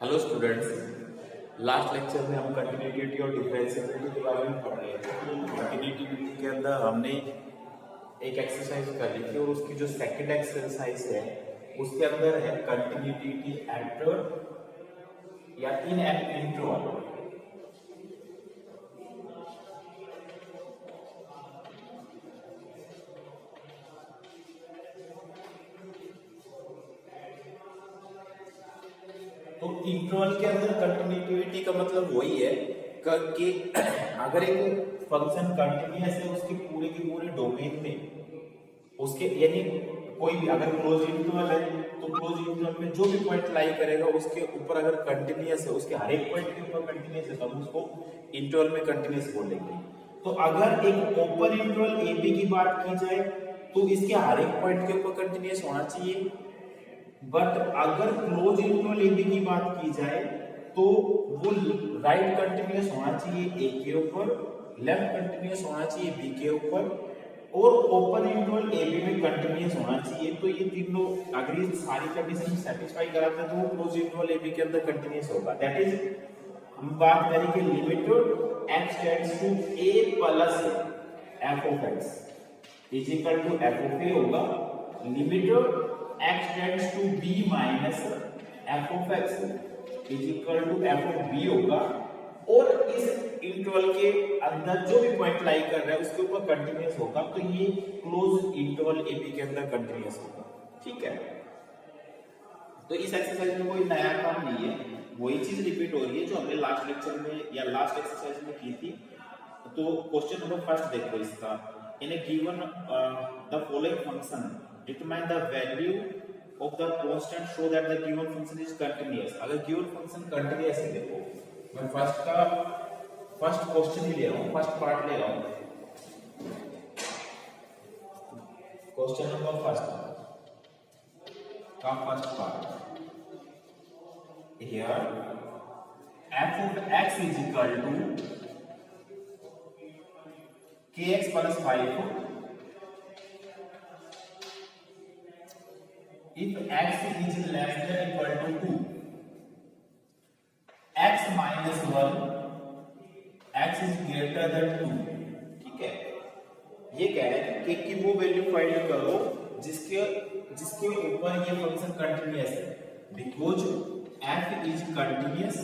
Hello students, last lecture में हम continuity और डिफरेंशिएबिलिटी के बारे में पढ़ रहे थे। कंटिन्यूटी के अंदर हमने एक एक्सरसाइज कर ली थी और उसकी जो सेकंड एक्सरसाइज है उसके अंदर है कंटिन्यूटी एट या इन एन इंटरवल। तो इंटरवल के अंदर कंटिन्यूटी का मतलब वही है कि अगर एक फंक्शन कंटिन्यूअस है उसके पूरे के पूरे डोमेन में उसके यानी कोई भी अगर क्लोज इंटरवल है तो क्लोज इंटरवल में जो भी पॉइंट लाई करेगा उसके ऊपर अगर कंटिन्यूअस है उसके हर एक पॉइंट के ऊपर कंटिन्यूअस है तब उसको इंटरवल में कंटिन्यूअस बोलेंगे। तो अगर एक ओपन इंटरवल ए बी की बात की जाए तो इसके हर एक पॉइंट के ऊपर कंटिन्यूअस होना चाहिए। बट अगर क्लोज इंटरवल ए बी की बात की जाए तो वो राइट कंटिन्यूअस होना चाहिए ए के ऊपर, लेफ्ट कंटिन्यूअस होना चाहिए बी के ऊपर और ओपन इंटरवल ए बी में कंटिन्यूअस होना चाहिए। तो ये तीनों अगर ये सारी कंडीशन सेटिस्फाई कराते हैं तो वो क्लोज इंटरवल ए बी के अंदर कंटिन्यूअस होगा। दैट इज हम बात करेंगे limit x tends to a plus f of x is equal to f of a होगा। Limit x tends to b minus f of x is equal to f of b होगा और इस interval के अंदर जो भी point लाई कर रहा है उसके ऊपर कंटिन्यूअस होगा। तो ये क्लोज इंटरवल ए बी के अंदर कंटिन्यूअस होगा। ठीक है, तो इस एक्सरसाइज में कोई नया काम नहीं है, वही चीज रिपीट हो रही है जो हमने लास्ट लेक्चर में या लास्ट एक्सरसाइज में की थी। तो क्वेश्चन नंबर फर्स्ट देखो इसका। In a given the following function determine the value of the constant show that the given function is continuous। अगर given function continuous है, देखो मैं फर्स्ट क्वेश्चन ही ले रहा हूँ, फर्स्ट पार्ट ले रहा हूँ। क्वेश्चन नंबर फर्स्ट का first part here f of x is equal to kx plus 5 if x is less than equal to 2, x minus 1, x is greater than 2। ठीक है, ये कह रहे हैं कि वो वैल्यू फाइंड करो जिसके ऊपर ये फंक्शन कंटिन्यूअस है। Because f is continuous,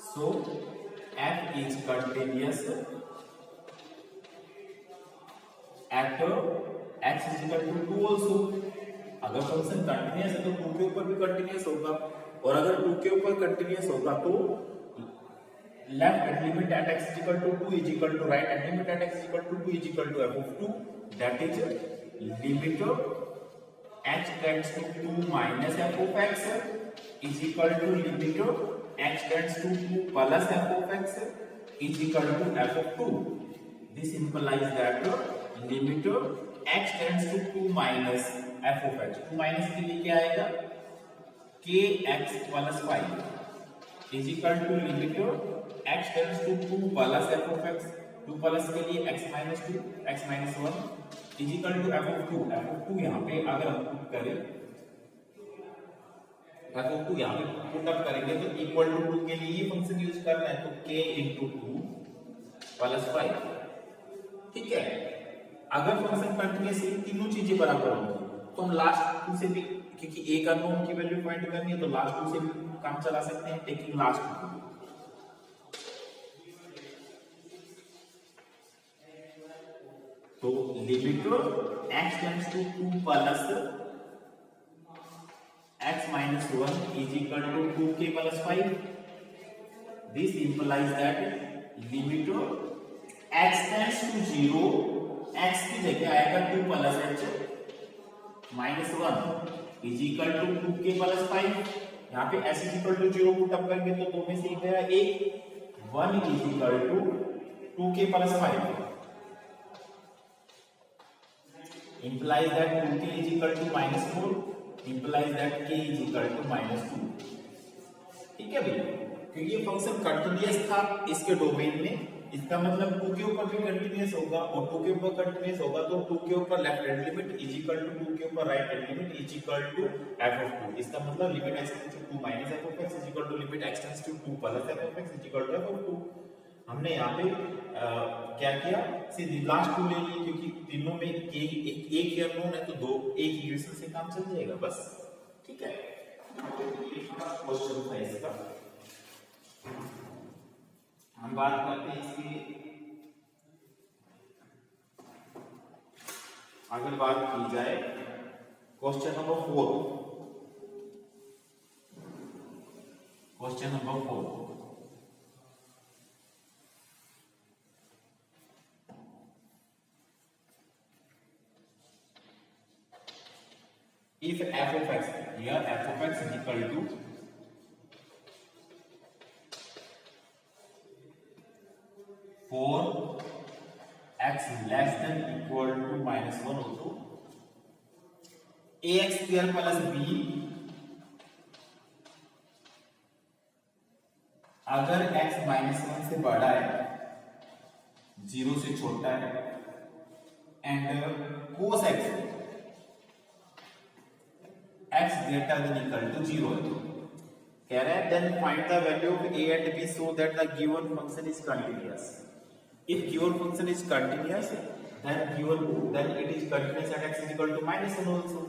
so f is continuous at x is equal to 2 also। अगर फंक्शन कंटिन्यूअस है तो 2 के ऊपर भी कंटिन्यूअस होगा और अगर 2 के ऊपर कंटिन्यूअस होगा तो left limit at x is equal to 2 is equal to right and limit at x is equal to 2 is equal to f of 2, that is limit x tends to 2 minus f of x is equal to limit x tends to 2 plus f of x is equal to f of 2। this implies that limit x tends to 2 minus f of x, 2 minus के लिए क्या आएगा kx plus 5 is equal to limit x tends to 2 plus f of x, 2 plus के लिए x minus 2, x minus 1 is equal to f of 2। f of 2 यहाँ पे अगर हम पुट करें f of 2 यहाँ पे पुट अप करेंगे तो इक्वल टू 2 के लिए ये फंक्शन यूज करना है तो k into 2 plus 5। ठीक है, अगर फंक्शन कंटिन्यूअस है तीनों चीजें बराबर होंगी तो हम लास्ट टू से भी, क्योंकि एक अननोन की वैल्यू फाइंड करनी है तो लास्ट टू से भी काम चला सकते हैं टेकिंग लास्ट टू। तो limit x tends to 2 plus x minus 1 is equal to 2k plus 5। this implies that limit x tends to 0, x की जगह आएगा 2 plus h minus 1 is equal to 2k plus 5। यहाँ पे s is equal to 0 put up करेंगे तो 2 में से गया 1 is equal to 2k plus 5 implies that 2k is equal to minus 4 implies that k is equal to minus 2। ठीक है भैया, क्योंकि ये फंक्शन कंटिन्यूअस था इसके डोमेन में इसका मतलब 2 के ऊपर भी कंटिन्यूअस होगा और 2 के ऊपर कंटिन्यूअस होगा तो 2 के ऊपर left hand limit is equal to 2 के ऊपर right hand limit is equal to f of 2। इसका मतलब limit x tends to 2 minus f of x is equal to limit x tends to 2 plus f of x is equal to f of 2। हमने यहाँ पे क्या किया, सीधी last to ले ली क्योंकि तीनों में एक ही अननोन है तो दो एक इक्वेशन से काम चल जाएगा बस। ठीक है, क्वेश्चन था इसका। हम बात करते हैं इसकी, अगर बात की जाए question number 4, question number 4 if f of x, here f of x is equal to for x less than equal to minus 1 हो तो ax square plus b अगर x माइनस 1 से बड़ा है, 0 से छोटा है and cos x x greater than equal to 0 है, कह रहा है then find the value of a and b so that the given function is continuous. If given function is continuous, then it is continuous at x is equal to minus 1 also,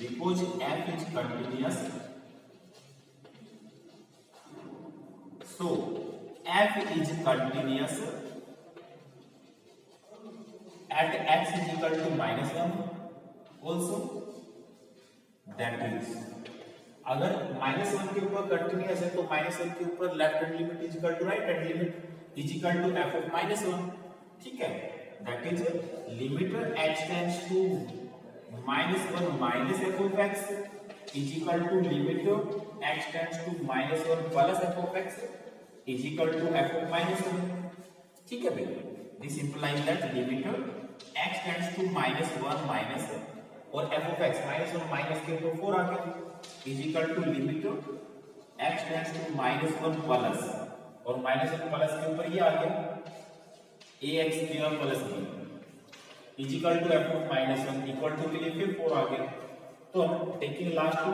because f is continuous. So f is continuous at x is equal to minus 1 also. That is, अगर minus 1 के ऊपर continuous है तो minus 1 के ऊपर left hand limit is equal to right hand limit is equal to f of minus 1। ठीक है, that is limit h tends to minus 1 minus f of x is equal to limit h tends to minus 1 plus f of x is equal to f of minus 1। ठीक है भाई, this implies that limit h tends to minus 1 minus और f of x minus 1 minus के ऊपर 4 आ गया is equal to limit x tends to minus 1 plus और minus 1 plus के ऊपर ये आ गया ax square plus b is equal to f of minus 1 equal to के लिए फिर 4 आ गया। तो हम टेकिंग लास्ट टू,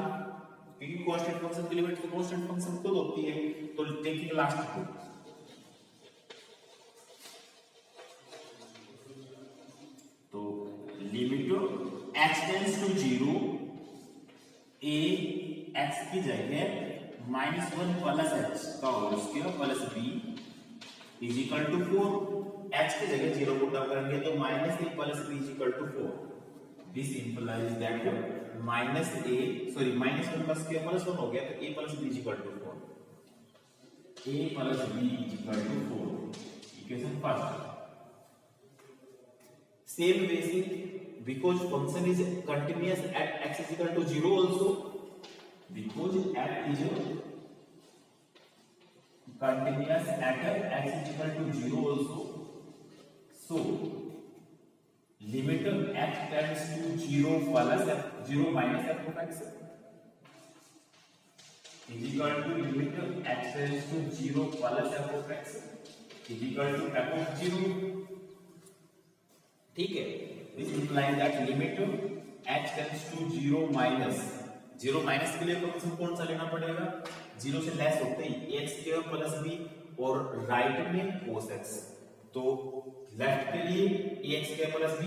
क्योंकि कांस्टेंट फंक्शन की लिमिट तो कांस्टेंट फंक्शन खुद होती है, तो टेकिंग लास्ट टू तो limit x tends to 0 a x की जगह माइनस 1 प्लस h का whole square plus b is equal to 4, h की जगह 0 पुट डाउन करेंगे तो minus a plus b is equal to 4। This implies that minus minus 1 का square plus 1 हो गया तो a plus b is equal to 4, a plus b is equal to 4, equation first. Same basic, because function is continuous at x is equal to 0 also, because f is continuous at x is equal to 0 also, so limit x tends to 0 plus f 0 minus f of x is equal to limit x tends to 0 plus f of x is equal to f of 0। ठीक है, this implies that limit h tends to 0 minus के लिए function कौन सा लेना पड़ेगा, 0 से less होते ही x स्क्वायर प्लस b और राइट में cos x, तो लेफ्ट के लिए ax square plus b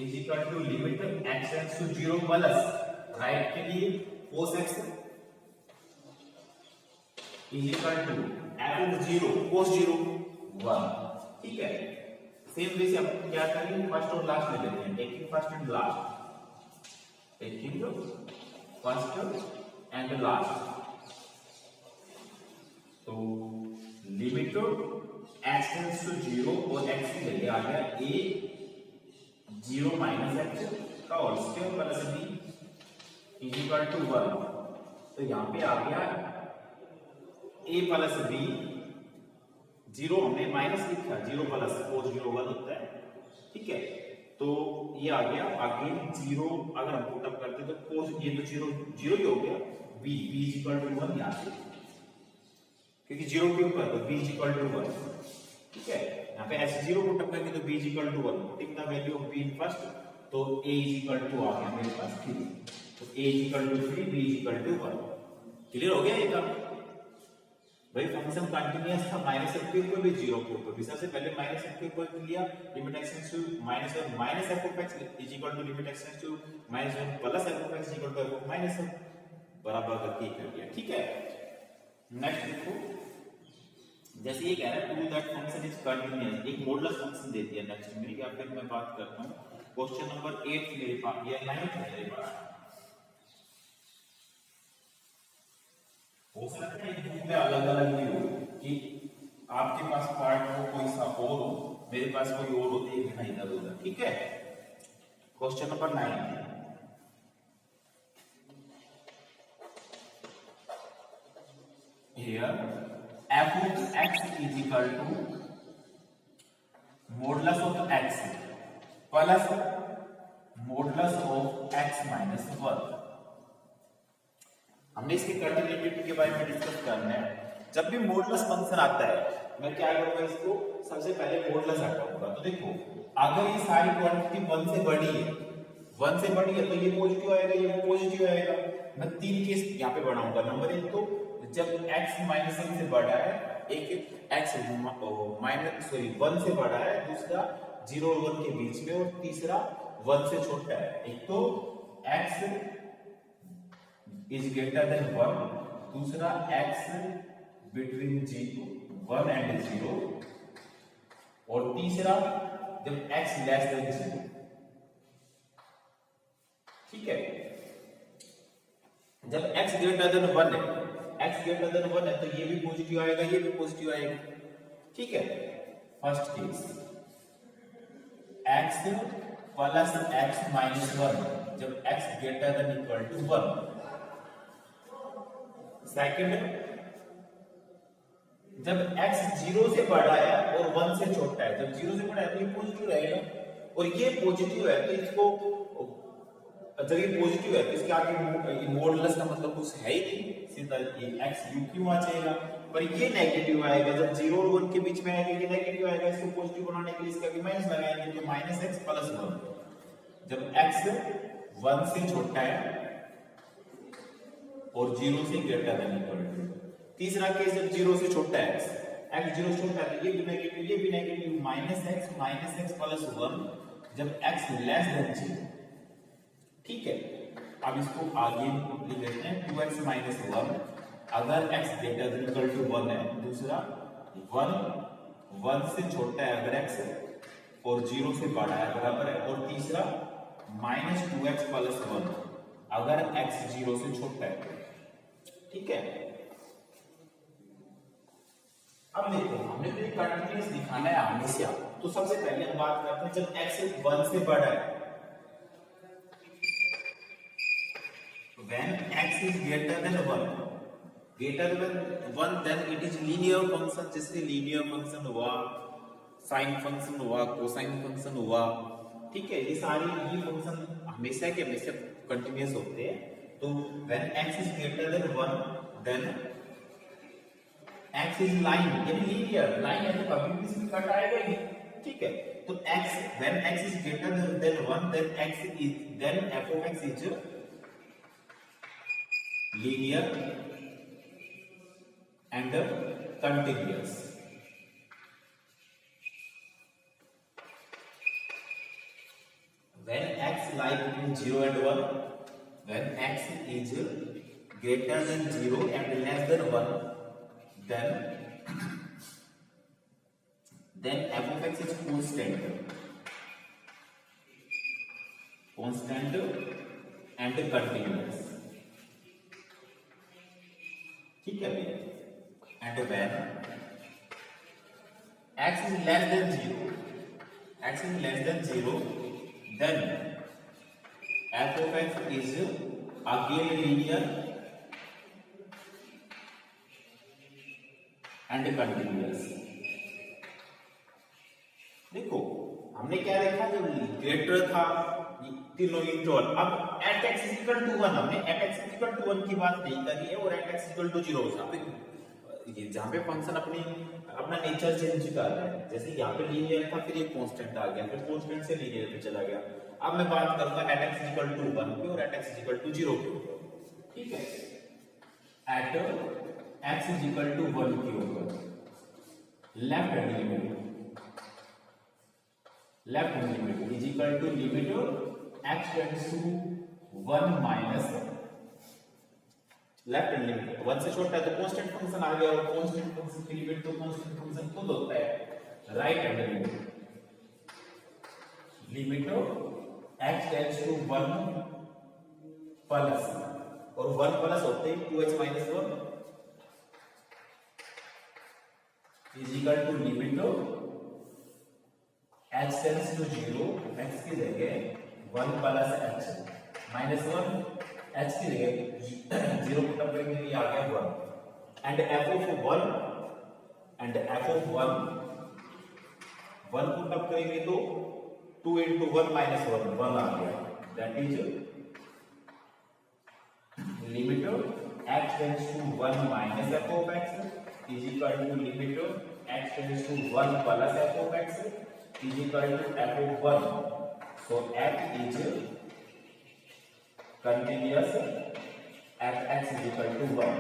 is equal to limit x tends to 0 plus right के लिए cos x is equal to f of 0 cos 0 1। ठीक है, सेम वे से हम क्या करेंगे, फर्स्ट और लास्ट ले लेते हैं, taking first and last, taking first and last. तो लिमिट x टेंड्स टू 0 और x की जगह आ गया a 0 माइनस x का whole square plus b is equal to 1। तो यहां पे आ गया a प्लस b, 0 हमने माइनस लिखा, 0 प्लस cos 0 1 होता है। ठीक है, तो ये आ गया आगे 0, अगर हम पुट अप करते तो cos ये तो 0 0 ही हो गया, b इज इक्वल टू 1 यहां से क्योंकि 0 के ऊपर तो b इज इक्वल टू 1, ठीक है। यहाँ पे ऐसे 0 को टपकेंगे तो b is equal to 1, putting the value of b in first, तो a इज इक्वल टू आ गया मेरे पास 3, तो a is equal to 3, b is equal to 1। Clear हो गया ये काम? भाई फंक्शन कंटीन्यूअस था माइनस f के ऊपर भी 0 के ऊपर भी। सबसे पहले माइनस f के ऊपर लिया, limit x tends to minus और minus f of x is equal to limit x tends to minus 1 plus f of x is equal to f of minus 1, बराबर करके कर दिया, ठीक है। नेक्स्ट देखो, जैसे ये कह रहा है to that function is continuous, एक मॉडुलस फंक्शन दे दिया। नेक्स्ट मेरी क्या फिर मैं बात करता हूं क्वेश्चन नंबर 8 मेरे पास, ये 9 है मेरे पास। हो सकता है बुक में अलग अलग भी हो कि आपके पास पार्ट हो कोई सा और हो, मेरे पास कोई और हो, तो एक इधर उधर, ठीक है। Question number 9, here f of x is equal to modulus of x plus modulus of x minus 1। हमने इसके कंटिन्यूटी के बारे में डिस्कस करना है। जब भी मॉडुलस फंक्शन आता है मैं क्या करूंगा, इसको सबसे पहले मॉडुलस हटाऊंगा। तो देखो अगर ये सारी क्वांटिटी 1 से बड़ी है, 1 से बड़ी है तो ये पॉजिटिव आएगा, ये पॉजिटिव आएगा। मैं 3 केस यहाँ पे बनाऊंगा। नंबर 1 तो जब x माइनस 1 से बड़ा है, एक x माइनस 1 से बड़ा है, दूसरा 0 और 1 के बीच में, और तीसरा 1 से छोटा है। एक तो x इज ग्रेटर देन 1, दूसरा x बिटवीन 1 एंड 0, और तीसरा जब x लेस देन 0, ठीक है। जब x ग्रेटर देन 1 है, x ग्रेटर देन 1 है तो ये भी पॉजिटिव आएगा, ये भी पॉजिटिव आएगा, ठीक है। First case x plus x minus 1 जब x greater than equal to 1। Second जब x 0 से बड़ा है और 1 से छोटा है, जब 0 से बड़ा है तो ये पॉजिटिव रहेगा, और ये पॉजिटिव है तो इसको, जब ये पॉजिटिव है तो इसके आगे मॉडुलस का मतलब कुछ है ही नहीं, सीधा ये x u क्यों आ जाएगा। पर ये नेगेटिव आएगा, जब 0 और 1 के बीच में आएगा ये नेगेटिव आएगा, इसको पॉजिटिव बनाने के लिए इसके आगे माइनस लगाएंगे, तो माइनस x प्लस 1 जब x 1 से छोटा है और 0 से ग्रेटर देन इक्वल टू। तीसरा केस जब 0 से छोटा है x 0 से छोटा है तो ये भी नेगेटिव, माइनस x प्लस 1 जब x लेस देन 0, ठीक है। अब इसको आगे लिख लेते हैं 2x माइनस 1, अगर x greater than equal to 1 है, दूसरा 1 से छोटा है अगर x और 0 से बड़ा है बराबर है, और तीसरा माइनस 2x प्लस 1 अगर x 0 से छोटा है, ठीक है। अब देखो हमने तो ये कंटीन्यूअस दिखाना है हमेशा, तो सबसे पहले हम बात करते हैं जब x 1 से बड़ा है, when x is greater than 1 then it is linear function। जैसे लीनियर फंक्शन हुआ, साइन फंक्शन हुआ, कोसाइन फंक्शन हुआ, ठीक है। ये सारी ये फंक्शन हमेशा के हमेशा कंटीन्यूअस होते हैं। तो when x is greater than 1 then x is line, ये भी लीनियर लाइन है तो कभी भी इसमें कट आएगा ही, ठीक है। तो x when x is greater than 1 then f of x is linear and continuous। when x lie between 0 and 1, when x is greater than 0 and less than 1, then f of x is constant and continuous, ठीक है भैया। and when x is less than 0 then f of x is again linear and continuous। देखो हमने क्या देखा, जब greater था तीनों इंटरवल, अब at x is equal to 1 हमने at x is equal to 1 की बात नहीं करी है, और at x is equal to 0 था। ये जहाँ पे फंक्शन अपना नेचर चेंज कर रहा है, जैसे यहाँ पे लीनियर था फिर ये कांस्टेंट आ गया, फिर कांस्टेंट से लीनियर पे चला गया। अब मैं बात करूंगा एट एक्स इक्वल टू 1 पे और एट एक्स इक्वल टू 0 के ऊपर, ठीक है। At x is equal to 1 के ऊपर left hand limit is equal to limit x tends to 1 minus left hand limit 1 से छोटा है तो कांस्टेंट फंक्शन आ गया, और कांस्टेंट फंक्शन की लिमिट तो कांस्टेंट फंक्शन खुद होता है right hand limit x tends to 1 plus, और 1 प्लस होते ही 2x minus 1 is equal to limit x tends to 0, x की जगह 1 प्लस x माइनस 1, h की जगह 0 पुट अप करेंगे ये आ गया 1, and f of 1 put up करेंगे तो 2 into 1 minus 1 1 आ गया, that is limit x tends to 1 minus f of x is equal to limit x tends to 1 plus f of x is equal to f of 1. So f is continuous at x is equal to 1.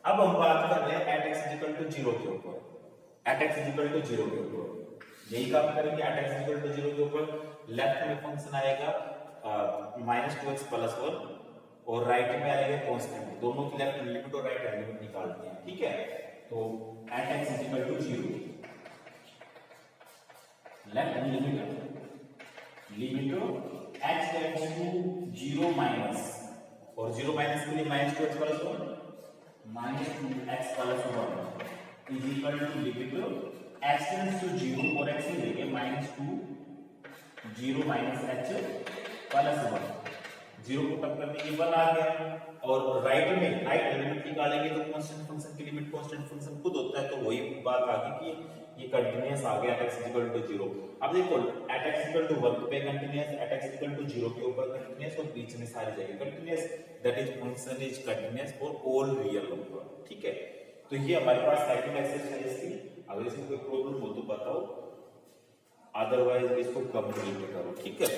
अब हम बात कर रहे हैं at x is equal to 0 के ऊपर, at x is equal to 0 के ऊपर यही काम करेंगे। at x इक्वल टू 0 के ऊपर लेफ्ट में फंक्शन आएगा -2x + 1 और राइट में आएगा कांस्टेंट, दोनों की लेफ्ट लिमिट और राइट लिमिट निकालते हैं, ठीक है। तो at x equal to 0 left limit x tends to 0 minus, और 0 माइनस के लिए -2x + 1 -2x + 1 is equal to limit x tends to 0 और x की जगह -2 0 माइनस h प्लस 1 0 को टप करने के 1 आ गया, और राइट लिमिट निकालेंगे तो कांस्टेंट फंक्शन की लिमिट कांस्टेंट फंक्शन खुद होता है, तो वही बात आ गई कि ये कंटीन्यूअस आ गया x इक्वल टू 0। अब देखो at x इक्वल टू 1 पे continuous, at x equal to 0 के ऊपर कंटीन्यूअस, और बीच में सारी जगह continuous, that is function is continuous for all real number, ठीक है। तो ये हमारे पास सेकंड एक्सरसाइज थी। अगर इसमें कोई प्रॉब्लम हो तो बताओ, अदरवाइज इसको कंप्लीट करो, ठीक है।